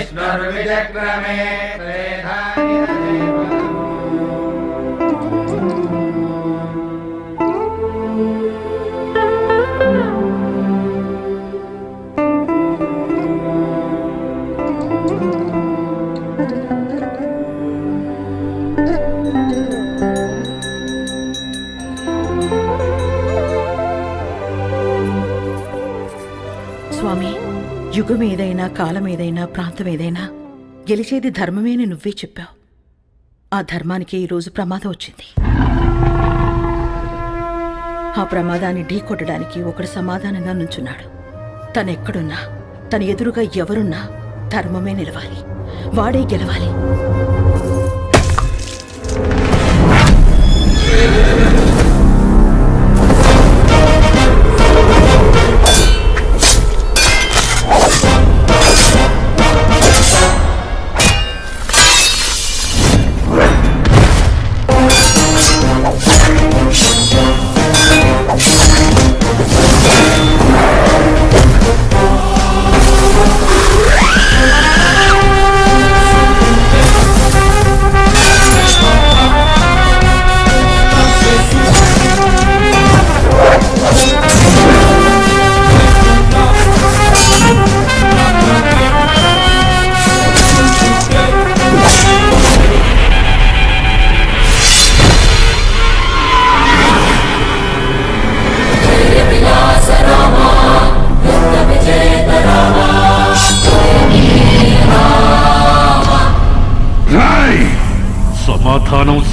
विष्णुर्विचक्रमे స్వామి, యుగం ఏదైనా కాలం ఏదైనా ప్రాంతం ఏదైనా గెలిచేది ధర్మమేని నువ్వే చెప్పావు. ఆ ధర్మానికి ఈరోజు ప్రమాదం వచ్చింది. ఆ ప్రమాదాన్ని ఢీకొట్టడానికి ఒకడు సమాధానంగా నుంచున్నాడు. తనెక్కడున్నా, తన ఎదురుగా ఎవరున్నా ధర్మమే నిలవాలి, వాడే గెలవాలి.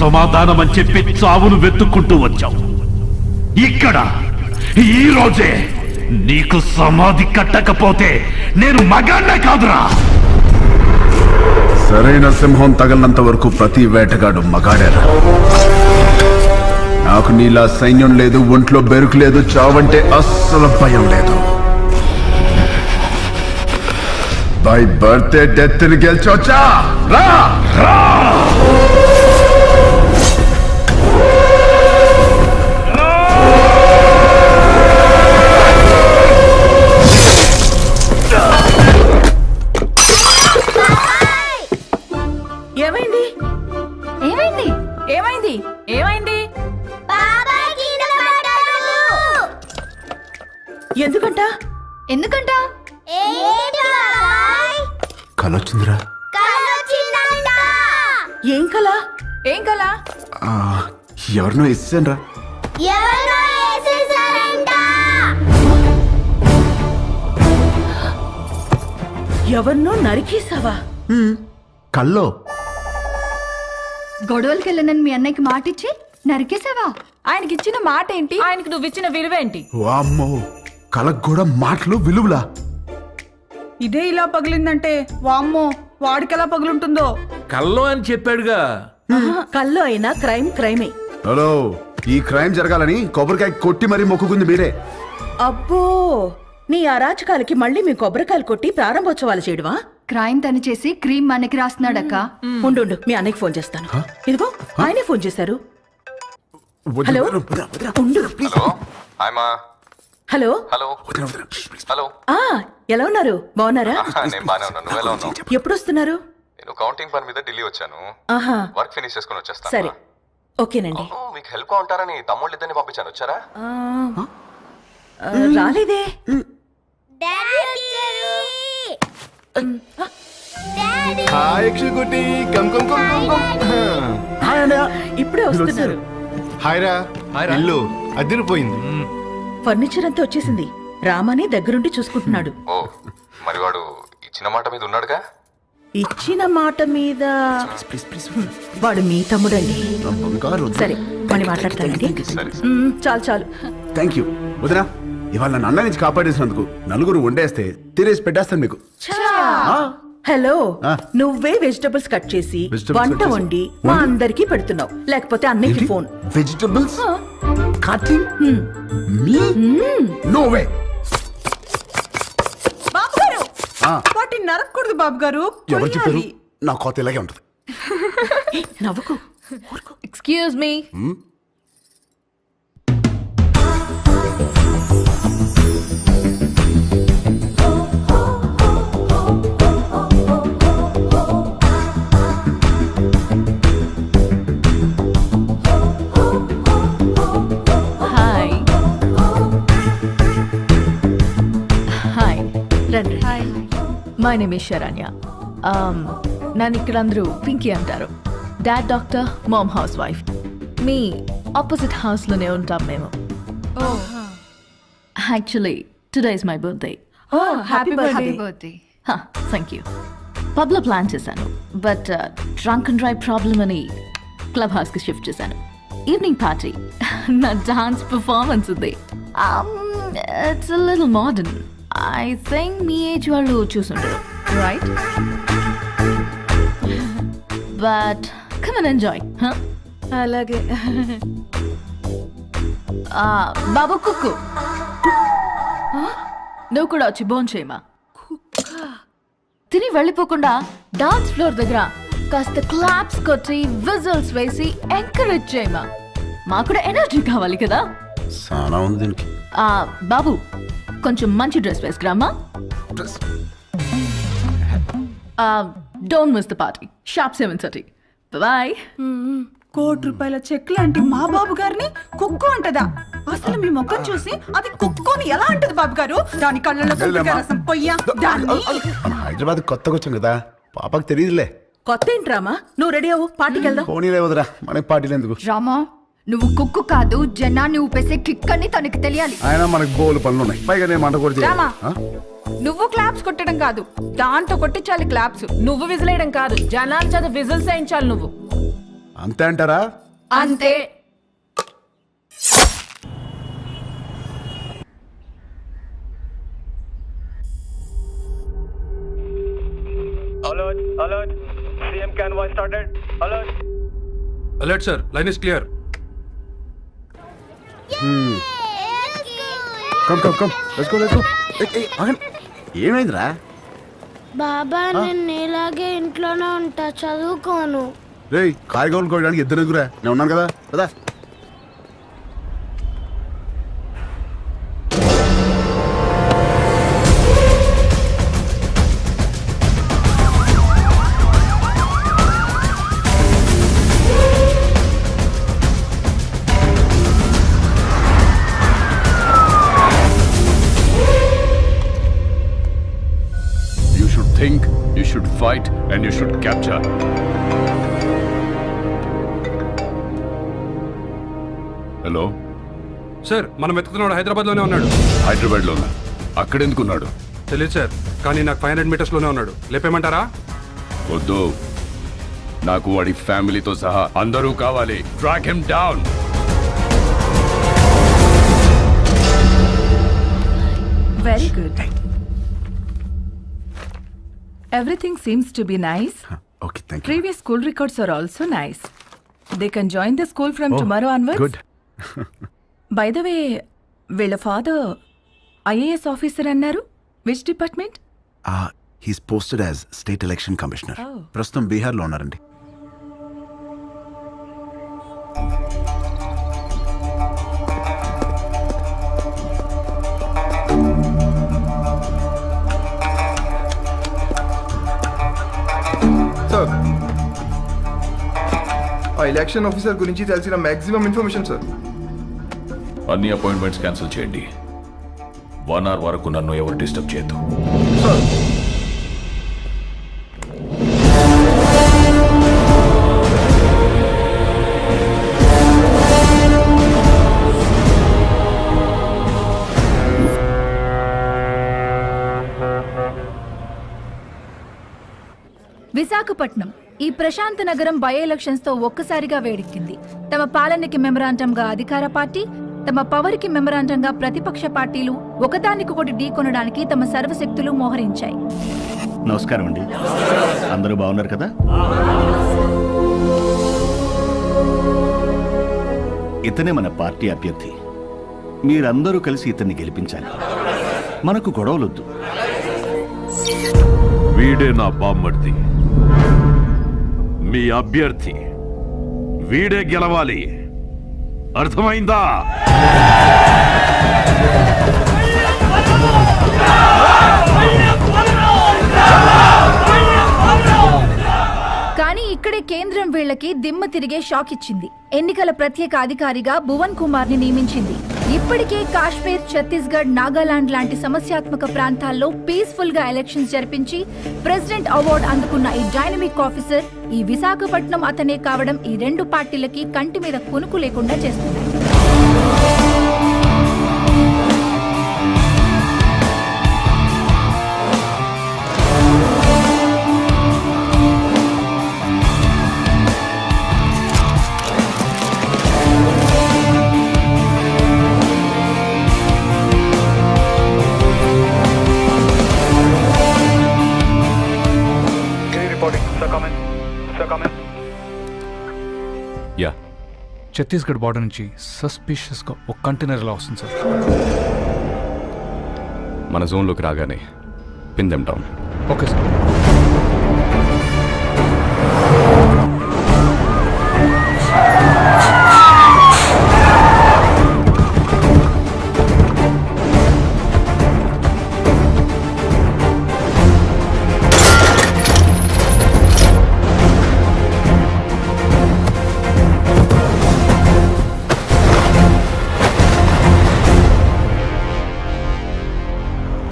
సమాధానం అని చెప్పి చావును వెతుక్కుంటూ వచ్చావు. ఇక్కడ ఈ రోజే నీకు సమాధి కట్టకపోతే నేను మగాన్నే కాదురా. సరైన సింహం తగలనంత వరకు ప్రతి వేటగాడు మగాడేరా. నాకు నీలా సైన్యం లేదు, ఒంట్లో బెరుకు లేదు, చావంటే అస్సలు భయం లేదు. బై బర్త్డే డెత్ ని గెలిచొచ్చా రా రా. ఏమైంది ఏమైంది ఏమైంది ఏమైంది? ఎందుకంట ఎందుకంట కలొచ్చిందిరా. ఏం కల? ఏం కల? ఎవరినో ఇస్తానరా. ఎవరినో నరికేసావా? కల్లో గొడవలకి వెళ్ళనని మీ అన్నయ్యకి మాటిచ్చి నరికేసావా? ఆయనకిచ్చిన మాట ఏంటి? ఆయనకి నువ్వు ఇచ్చిన విలువేంటి? వామ్మో, కలకు కూడా మాటలు విలువలా. ఇదే ఇలా పగిలిందంటే వామ్మో వాడికెలా పగులుంటుందో. కల్లో అని చెప్పాడుగా. కల్లో అయినా క్రైమ్ క్రైమే. హలో, ఈ క్రైమ్ జరగాలని కొబ్బరికాయ కొట్టి మరీ మొక్కుకుంది మీరే. అబ్బో, నీ అరాచకాలకి మళ్ళీ మీ కొబ్బరికాయలు కొట్టి ప్రారంభోత్సవాలు చేయడమా? క్రైమ్ తను చేసి క్రీమ్ మనకి రాస్తున్నాడక్క. ఉండు, మీ అన్నయ్యకి ఫోన్ చేస్తాను. ఇదిగో ఆయనే ఫోన్ చేశారు. హలో, ఉండు. Hello hello hello. ఎలా ఉన్నారు? బాగున్నారా? నేను బానే ఉన్నాను. నువ్వు ఎలా ఉన్నావు? ఎప్పుడు వస్తున్నారు? నేను కౌంటింగ్ పని మీద ఢిల్లీ వచ్చాను. ఆహా, వర్క్ ఫినిష్ చేసుకుని వచ్చేస్తాను. సరే, ఓకేనండి. మీకు హెల్ప్ గా ఉంటారని తమ్ముళ్ళు ఇద్దరిని పంపించాను. వచ్చారా? రాలేదే. ఇప్పుడే వస్తున్నారు. హాయ్రా. ఇల్లు అదిరిపోయింది. ఫర్నిచర్ అంతా వచ్చేసింది. రామని దగ్గరుండి చూసుకుంటున్నాడు. ఓ, మరి వాడు ఇచ్చిన మాట మీద ఉన్నాడుగా? ఇచ్చిన మాట మీద వాడు మీ తమ్ముడండి. సరే, మళ్ళీ మాట్లాడతానండి. చాలు చాలు. థ్యాంక్ యూ వదినా. ఇవాళ నన్ను అన్న నుంచి కాపాడేసినందుకు నలుగురు వండేస్తే తినేసి పెట్టేస్తాను మీకు. హలో, నువ్వే వెజిటబుల్స్ కట్ చేసి వంట వండి మా అందరికి పెడుతున్నావు. లేకపోతే అన్నయ్యకి ఫోన్. వెజిటబుల్స్ కటింగ్ మీ? No way. బాబు గారు, వాటిని నరకూడదు బాబు గారు. ఎవరు చెప్పారు? నా కోత ఇలాగే ఉంటుంది. నవ్వుకు. Excuse me. My name is Saranya. నన్ను ఇక్కడ అందరూ పింకీ అంటారు. Dad doctor, mom housewife. మీ ఆపోజిట్ హౌస్లోనే ఉంటాం మేము. Actually today is my birthday. Happy happy birthday. Thank you. పబ్లో ప్లాన్ చేశాను, but drunk and drive problem అని క్లబ్ హౌస్కి షిఫ్ట్ చేశాను. ఈవినింగ్ పార్టీ, నా డాన్స్ పర్ఫార్మెన్స్ ఉంది. It's little modern. I think మీ ఏజ్ వాళ్ళు చూసుంటారు, right? But come and enjoy. అలాగే. బాబు కుక్కు, నువ్వు కూడా వచ్చి బోన్ చేయమా. తిని వెళ్ళిపోకుండా డాన్స్ ఫ్లోర్ దగ్గర కాస్త క్లాప్స్ కొట్టి విజిల్స్ వేసి ఎంకరేజ్ చేయమా. మాకు కూడా ఎనర్జీ కావాలి కదా. సానా ఉంది దీనికి. బాబు కొంచెం మంచి డ్రెస్ వేసుకురామా. Don't miss the party. Sharp 7:30. Bye. ₹1,00,00,000 cheque లాంటి మా బాబు గారిని కుక్కు అంటదా? అసలు మీ ముఖం చూసి అది కుక్కుని ఎలా అంటది బాబు గారు? దాని కళ్ళలో కుక్కగా రసం పొయ్యా దాన్ని. మనం హైదరాబాద్ కొత్తగా వచ్చాం కదా, పాపకు తెలియదులే. కొత్త ఏంట్రామా? నువ్వు రెడీ అవ్వు, పార్టీకి వెళ్దాం. పోనీలే వదరా, మనకి పార్టీలు ఎందుకు? రామా, నువ్వు కుక్కు కాదు, జనాన్ని ఊపేసే కిక్ అని తనకి తెలియాలి. ఆయన మనకు బోలు పనులు ఉన్నాయి, పైగా నేను మంట కూడా రామా, చేయాలి. నువ్వు క్లాప్స్ కొట్టడం కాదు, దాంతో కొట్టించాలి క్లాప్స్. నువ్వు విజిలేయడం కాదు, జనాల చేత విజిల్స్ వేయించాలి నువ్వు. అంతే అంటారా? అంతే. Alert sir, line is clear. Come come come, let's go let's go. ఆగండి, ఏమైందిరా? బాబా, నేను నీలాగే ఇంట్లోనే ఉంటా, చదువుకోను. రేయ్, కాయగూరలు కోయడానికి ఇద్దరు ఎదుగురా, నేను ఉన్నాను కదా కదా. You should think, you should fight, and you should capture. Hello sir, మనం వెతుకుతున్నాడు హైదరాబాద్ లోనే ఉన్నాడు. హైదరాబాద్ లో అక్కడెందుకున్నాడు? తెలియదు సార్, కానీ నాకు 500 మీటర్స్ లోనే ఉన్నాడు. లేపేమంటారా? వద్దు, నాకు వాడి ఫ్యామిలీతో సహా అందరూ కావాలి. Track him down. Very good. Everything seems to be nice. Okay, thank you. Previous school records are also nice. They can join the school from tomorrow onwards. Good. By the way, వీళ్ళ father IAS officer అన్నారు. Which department? He's posted as state election commissioner. Oh. ప్రస్తుతం బీహార్లో ఉన్నారండి. Sir, ఆ election officer గురించి తెలిసిన maximum information sir. అన్ని appointments cancel చేయండి. 1 hour వరకు నన్ను ఎవరు డిస్టర్బ్ చేయొద్దు. సార్, విశాఖపట్నం ఈ ప్రశాంత నగరం బై ఎలక్షన్స్ తో ఒక్కసారిగా వేడెక్కింది. తమ పాలనకి మెమరాండంగా అధికార పార్టీ, తమ పవర్ కి మెమరాండంగా ప్రతిపక్ష పార్టీలు ఒకదానికొకటి ఢీకొనడానికి తమ సర్వశక్తులు మోహరించాయి. నమస్కారం అండి, అందరూ బాగున్నారు కదా? ఇతనే మన పార్టీ అభ్యర్థి. మీరందరూ కలిసి ఇతన్ని గెలిపించాలి. మనకు గొడవలొద్దు. వీడే నా బామ్మర్ది, మీ అభ్యర్థి. వీడే గెలవాలి, అర్థమైందా? కానీ ఇక్కడే కేంద్రం వీళ్ళకి దిమ్మ తిరిగే షాక్ ఇచ్చింది. ఎన్నికల ప్రత్యేక అధికారిగా భువన్ కుమార్ ని నియమించింది. ఇప్పటికే కాశ్మీర్, ఛత్తీస్గఢ్, నాగాలాండ్ లాంటి సమస్యాత్మక ప్రాంతాల్లో పీస్ఫుల్ గా ఎలక్షన్స్ జరిపించి ప్రెసిడెంట్ అవార్డు అందుకున్న ఈ డైనమిక్ ఆఫీసర్ ఈ విశాఖపట్నం అతనే కావడం ఈ రెండు పార్టీలకి కంటి మీద కునుకు లేకుండా చేస్తుంది. యా, ఛత్తీస్గఢ్ బార్డర్ నుంచి సస్పిషియస్గా ఒక కంటైనర్ ఎలా వస్తుంది సార్? మన జోన్లోకి రాగానే pin them down. Okay sir.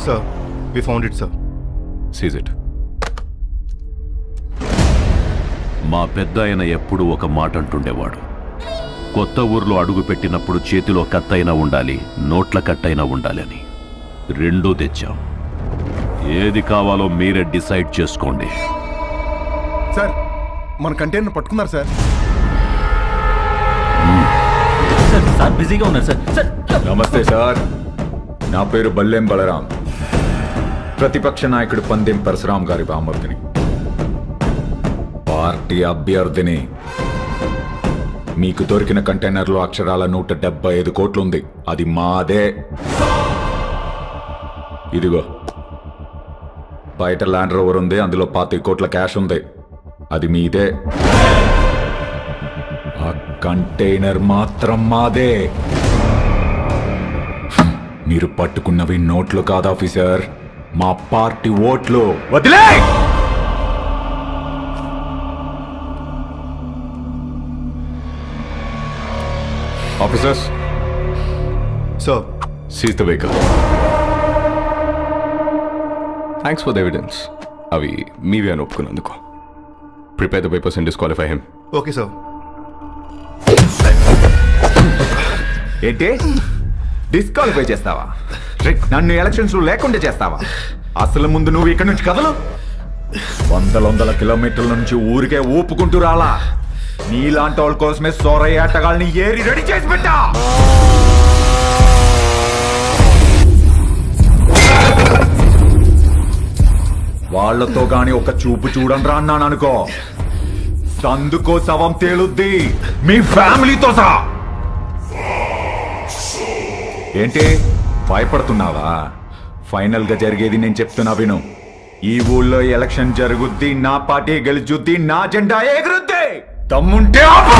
Sir, we found it sir. Seize it. మా పెద్ద ఆయన ఎప్పుడు ఒక మాట అంటుండేవాడు, కొత్త ఊర్లో అడుగు పెట్టినప్పుడు చేతిలో కత్తైనా ఉండాలి, నోట్ల కట్టైనా ఉండాలి అని. రెండూ తెచ్చాం. ఏది కావాలో మీరే డిసైడ్ చేసుకోండి. సార్, మన కంటైనర్ పట్టుకున్నారు సార్. సార్ బిజీగా ఉన్నారు సార్. నమస్తే సార్, నా పేరు బల్లెం బలరాం, ప్రతిపక్ష నాయకుడు పందెం పరశురాం గారి బామర్దిని, పార్టీ అభ్యర్థిని. మీకు దొరికిన కంటైనర్లో అక్షరాల 175 కోట్లు ఉంది, అది మాదే. ఇదిగో బయట ల్యాండ్ రోవర్ ఉంది, అందులో 25 కోట్ల క్యాష్ ఉంది, అది మీదే. ఆ కంటైనర్ మాత్రం మాదే. మీరు పట్టుకున్నవి నోట్లు కాదు ఆఫీసర్, మా పార్టీ ఓట్లు. వదిలే! Officers, sir, seize the vehicle. Thanks for the evidence. అవి మీవే అని ఒప్పుకున్నందుకు. Prepare the papers and disqualify him. Okay sir. ఏంటి డిస్క్వాలిఫై చేస్తావా? నన్ను ఎలక్షన్స్ లేకుండా చేస్తావా? అసలు ముందు నువ్వు ఇక్కడి నుంచి కదలు. వందల కిలోమీటర్ల నుంచి ఊరికే ఊపుకుంటూ రాలా. నీలాంటి వాళ్ళ కోసమే సోరయ్య ఆటగాళ్ళని ఏరి రెడీ చేసి పెట్టా. వాళ్లతో గాని ఒక చూపు చూడండి రా అన్నాను అనుకో, సందుకో శవం తేలుద్ది, మీ ఫ్యామిలీతో సహా. ఏంటి భయపడుతున్నావా? ఫైనల్ గా జరిగేది నేను చెప్తున్నా విను. ఈ ఊళ్ళో ఎలక్షన్ జరుగుద్ది, నా పార్టీ గెలుచుద్ది, నా జెండా ఎగురుద్ది. దమ్ముంటే ఆపు.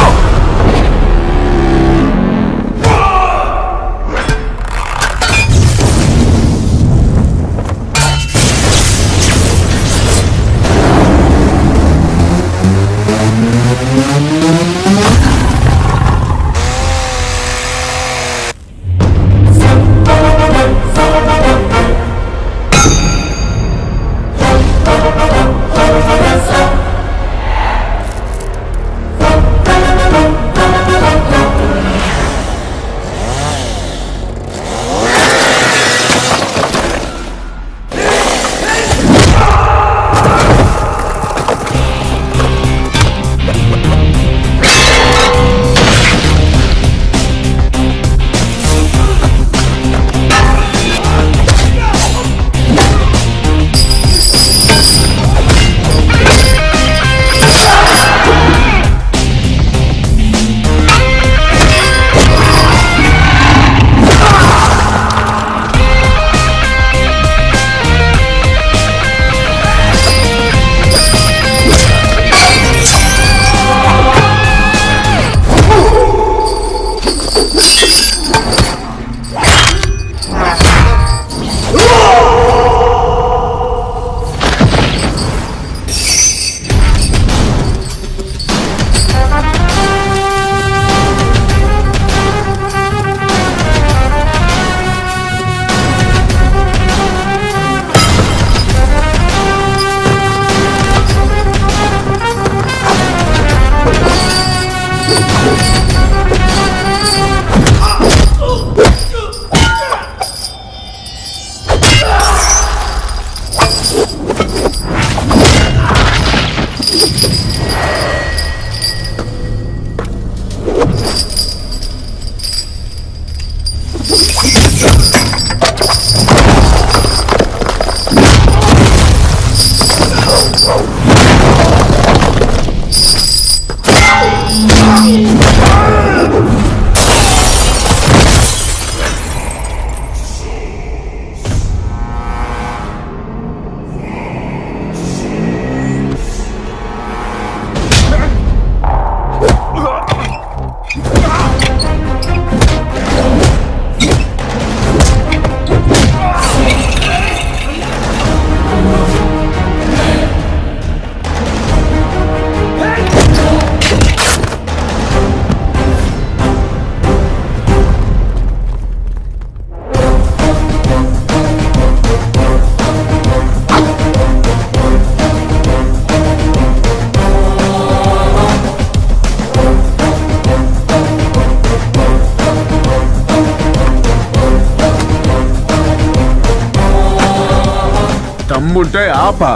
దమ్ముంటే ఆపా.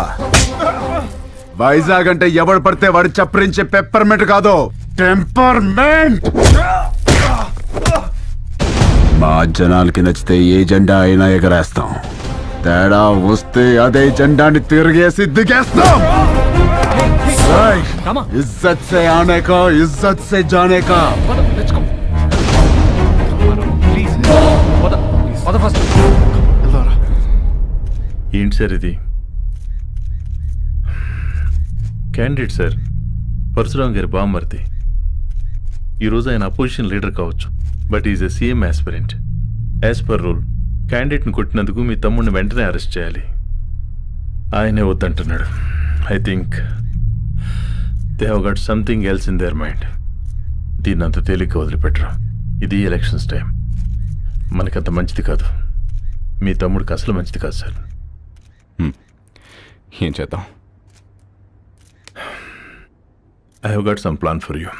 వైజాగ్ అంటే ఎవడు పడితే వాడు చప్పరించే పెప్పర్మెంట్ కాదు, టెంపర్మెంట్. మా జనాలకి నచ్చితే ఏ జెండా అయినా ఎగరేస్తాం, తేడా వస్తే అదే జెండాని తిరిగేసి దిగేస్తాం. ఇజ్జత్ సే ఆనే కా, ఇజ్జత్ సే జానే కా. ఏంటి సార్ ఇది? క్యాండిడేట్ సార్, పరశురాం గారి బామ్మర్ది. ఈరోజు ఆయన అపోజిషన్ లీడర్ కావచ్చు, but is a CM aspirant. As per rule క్యాండిడేట్ని కొట్టినందుకు మీ తమ్ముడిని వెంటనే అరెస్ట్ చేయాలి. ఆయనే వద్దంటున్నాడు. I think they have got something else in their mind. దీన్ని అంత తేలిక వదిలిపెట్టరు. ఇది ఎలక్షన్స్ టైం, మనకంత మంచిది కాదు. మీ తమ్ముడికి అసలు మంచిది కాదు సార్. ఏం చేద్దాం? I have got some plan for you.